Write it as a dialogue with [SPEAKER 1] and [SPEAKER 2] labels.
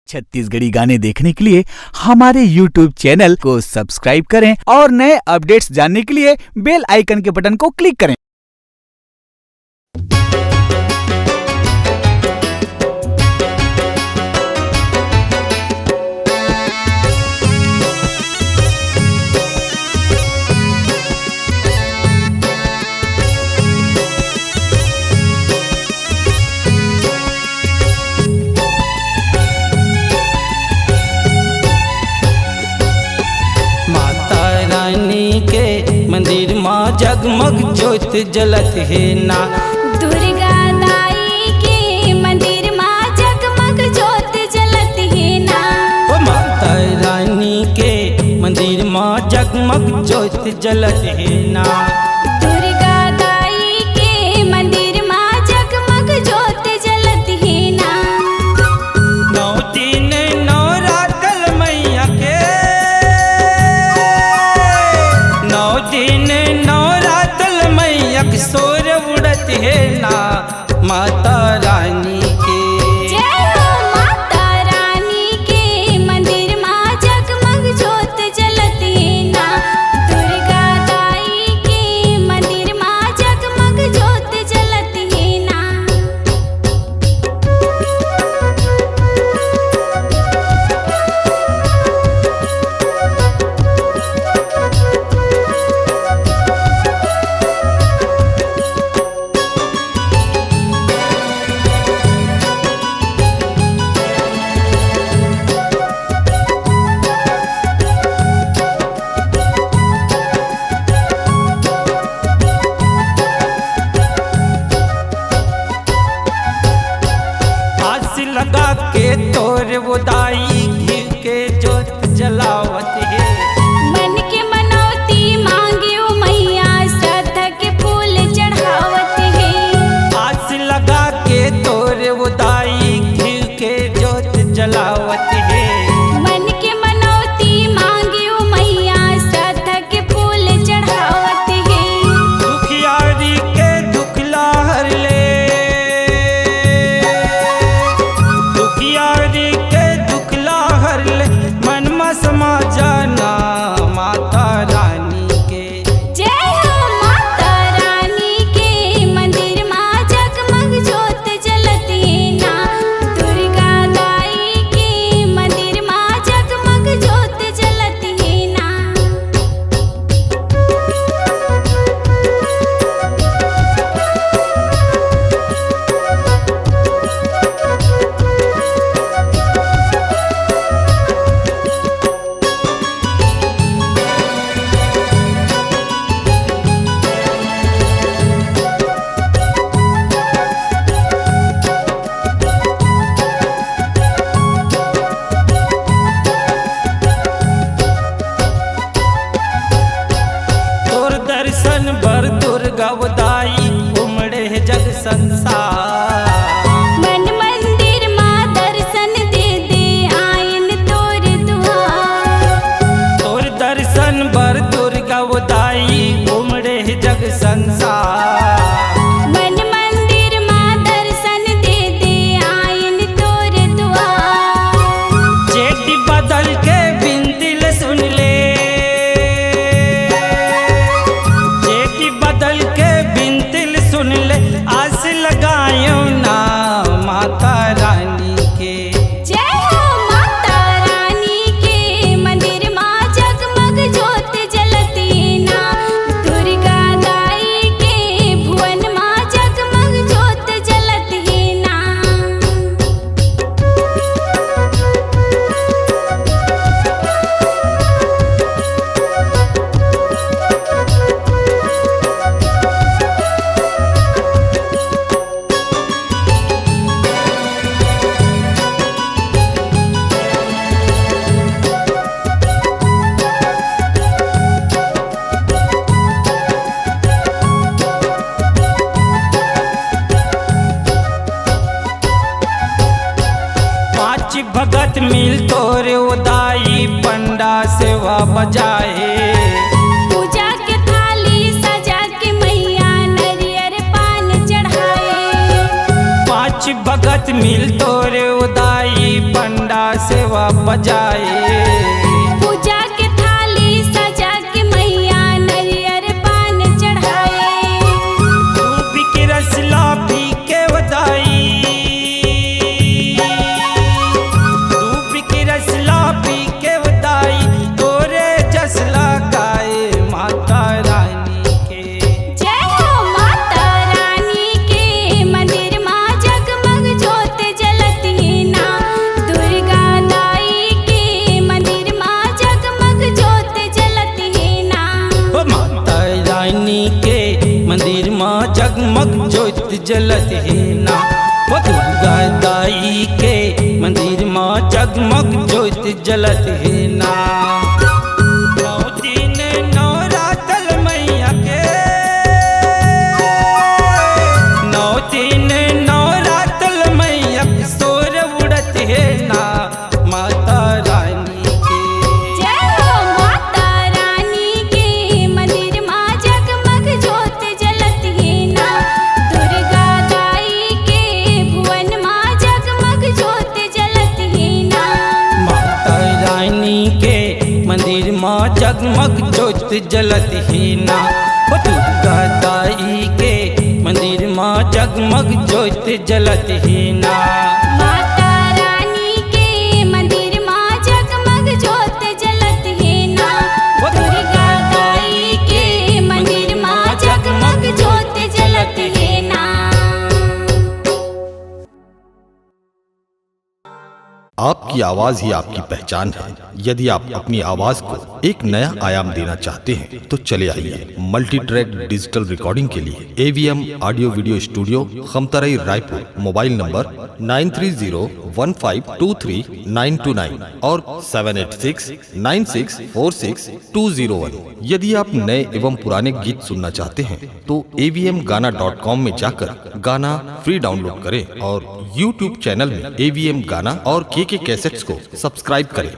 [SPEAKER 1] छत्तीसगढ़ी गाने देखने के लिए हमारे YouTube चैनल को सब्सक्राइब करें और नए अपडेट्स जानने के लिए बेल आइकन के बटन को क्लिक करें।
[SPEAKER 2] मंदिर माँ जगमग ज्योत जलत है ना।
[SPEAKER 3] दुर्गा दाई के मंदिर माँ जगमग ज्योत जलत है ना।
[SPEAKER 2] ओ माता रानी के मंदिर माँ जगमग ज्योत जलत है ना।
[SPEAKER 3] दुर्गा दाई के मंदिर माँ जगमग ज्योत जलत है ना।
[SPEAKER 2] 9 दिन नवरात्र मैया के 9 दिन नवरात्र मैया के सोर उड़त है ना। माता रानी के
[SPEAKER 3] जय हो माता रानी के मंदिर माँ जगमग ज्योत जलत है ना। दुर्गा दाई के मंदिर माँ जगमग ज्योत जलत है ना।
[SPEAKER 2] लगा के तोर उदाई घी के जोत जलावत है।
[SPEAKER 3] मन के मनौती मांगियो मैया श्रद्धा के फूल चढ़ावत है।
[SPEAKER 2] आस लगा के तोर उदाई घी के जोत जलावत है।
[SPEAKER 3] मन के मनौती मांगियो मैया श्रद्धा के फूल चढ़ावत है।
[SPEAKER 2] दुखियारी के दुखला हर ले दुखियारी के दुखला हर ले मन में समा जाना। माता रानी के
[SPEAKER 3] जय हो माता रानी के मंदिर माँ जगमग ज्योत जलत है ना। दुर्गा दाई के मंदिर माँ जगमग ज्योत जलत है ना।
[SPEAKER 2] तोर दर्शन बर दुर्गा उदाई उमड़े जग संसार।
[SPEAKER 3] मन मंदिर माँ दर्शन दे दे आयन तोर दुआर।
[SPEAKER 2] तोर दर्शन बर दुर्गा उदाई उमड़े जग संसार।
[SPEAKER 3] मन मंदिर माँ दर्शन दे दे आयन तोर दुआर।
[SPEAKER 2] जेठी बदल के बिंदिल सुन ले जेठी बदल के बिंदिल सुन ले आस लगायो ना। माता रानी के
[SPEAKER 3] जय हो माता रानी के मंदिर माँ जगमग ज्योत जलत है ना। दुर्गा दाई के भुवन माँ जगमग ज्योत जलत है ना।
[SPEAKER 2] पाँच भगत मिल तोरे उदाई पंडा सेवा बजाए।
[SPEAKER 3] पूजा के थाली सजा के मैया नरियर पान चढ़ाए।
[SPEAKER 2] भगत मिल तोरे उदाई पंडा सेवा बजाए।
[SPEAKER 3] पूजा के थाली सजा के मैया नरियर पान चढ़ाए।
[SPEAKER 2] दूब के रसला पी के वदाई, दूब के रसला पी के वदाई, तोरे जसला गाए माता रानी के।
[SPEAKER 3] जय हो माता रानी के मंदिर माँ जगमग ज्योत जलती ना। दुर्गा दाई के मंदिर माँ जगमग ज्योत जलती ना।
[SPEAKER 2] ओ माता रानी के मंदिर माँ जगमग ज्योत जलत है ना। ओ दुर्गा दाई के मंदिर माँ जगमग ज्योत जलत है ना। नौ दिन नवरातल मैया के, नौ दिन नवरातल मैया के सोर उड़त है ना माता रानी के।
[SPEAKER 3] जय हो माता रानी के मंदिर माँ जगमग ज्योत जलती ना। दुर्गा दाई के भुवन माँ जगमग ज्योत जलती ना।
[SPEAKER 2] माता रानी के मंदिर माँ जगमग ज्योत जलत है ना। ओ दुर्गा दाई के मंदिर माँ जगमग ज्योत जलत है ना।
[SPEAKER 3] माता रानी के मंदिर माँ जगमग ज्योत जलती ना। दुर्गा दाई के मंदिर माँ जगमग ज्योत जलती ना।
[SPEAKER 4] आपकी आवाज ही आपकी पहचान है। यदि आप अपनी आवाज को एक नया आयाम देना चाहते हैं तो चले आइए मल्टी ट्रैक डिजिटल रिकॉर्डिंग के लिए AVM audio video studio Khamtarai Raipur. Mobile number 9301523929 और 7869646201। यदि आप नए एवं पुराने गीत सुनना चाहते हैं तो avmgana.com में जाकर गाना फ्री डाउनलोड करें और YouTube चैनल में AVM गाना और KK कैसेट्स को सब्सक्राइब करें।